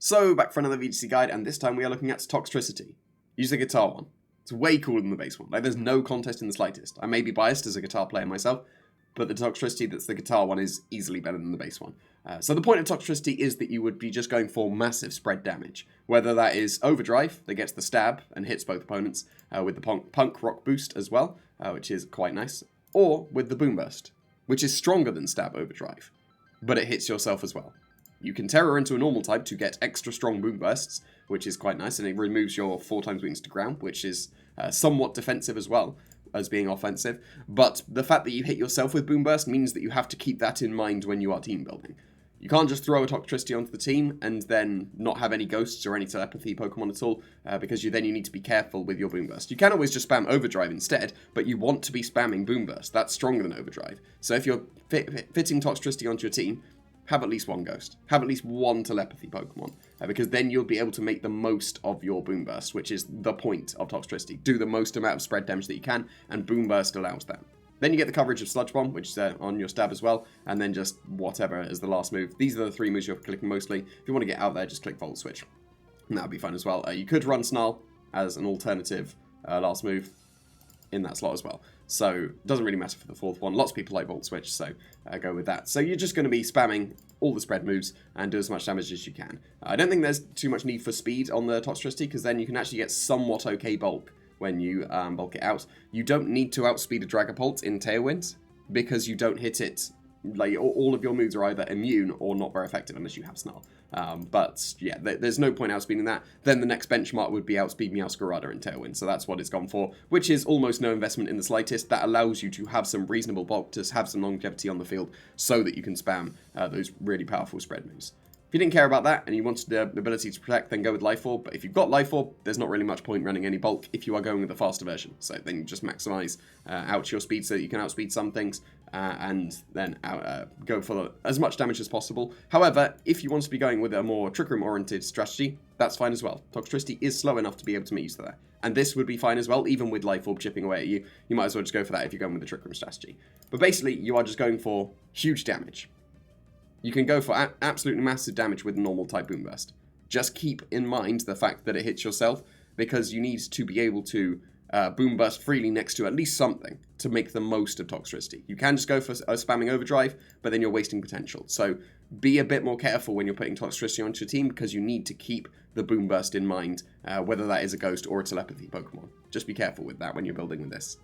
So, back for another VGC guide, and this time we are looking at Toxtricity. Use the guitar one. It's way cooler than the bass one. Like, there's no contest in the slightest. I may be biased as a guitar player myself, but the Toxtricity that's the guitar one is easily better than the bass one. So the point of Toxtricity is that you would be just going for massive spread damage. Whether that is Overdrive, that gets the stab and hits both opponents, with the punk rock boost as well, which is quite nice, or with the Boom Burst, which is stronger than stab Overdrive, but it hits yourself as well. You can Terror into a normal type to get extra strong Boom Bursts, which is quite nice, and it removes your 4 times weakness to ground, which is somewhat defensive as well as being offensive. But the fact that you hit yourself with Boom Burst means that you have to keep that in mind when you are team building. You can't just throw a Toxtricity onto the team and then not have any ghosts or any telepathy Pokemon at all, because you need to be careful with your Boom Burst. You can always just spam Overdrive instead, but you want to be spamming Boom Burst. That's stronger than Overdrive. So if you're fitting Toxtricity onto your team, have at least one Ghost. Have at least one Telepathy Pokemon, because then you'll be able to make the most of your Boom Burst, which is the point of Toxtricity. Do the most amount of spread damage that you can, and Boom Burst allows that. Then you get the coverage of Sludge Bomb, which is on your stab as well, and then just whatever as the last move. These are the 3 moves you're clicking mostly. If you want to get out there, just click Volt Switch. And that would be fine as well. You could run Snarl as an alternative last move in that slot as well. So it doesn't really matter for the 4th one. Lots of people like Volt Switch, so go with that. So you're just going to be spamming all the spread moves and do as much damage as you can. I don't think there's too much need for speed on the Toxtricity, because then you can actually get somewhat okay bulk when you bulk it out. You don't need to outspeed a Dragapult in Tailwind, because you don't hit it. Like, all of your moves are either immune or not very effective unless you have Snarl. But yeah, there's no point outspeeding that. Then the next benchmark would be outspeed Meowscarada in Tailwind, so that's what it's gone for, which is almost no investment in the slightest. That allows you to have some reasonable bulk, to have some longevity on the field, so that you can spam those really powerful spread moves. If you didn't care about that and you wanted the ability to protect, then go with Life Orb. But if you've got Life Orb, there's not really much point running any bulk if you are going with the faster version. So then you just maximize out your speed so that you can outspeed some things, and then go for as much damage as possible. However, if you want to be going with a more Trick Room oriented strategy, that's fine as well. Toxtricity is slow enough to be able to meet you there. And this would be fine as well, even with Life Orb chipping away at you. You might as well just go for that if you're going with the Trick Room strategy. But basically, you are just going for huge damage. You can go for absolutely massive damage with normal type Boom Burst. Just keep in mind the fact that it hits yourself, because you need to be able to Boom Burst freely next to at least something to make the most of Toxtricity. You can just go for spamming Overdrive, but then you're wasting potential. So be a bit more careful when you're putting Toxtricity onto your team, because you need to keep the Boom Burst in mind, whether that is a Ghost or a Telepathy Pokemon. Just be careful with that when you're building with this.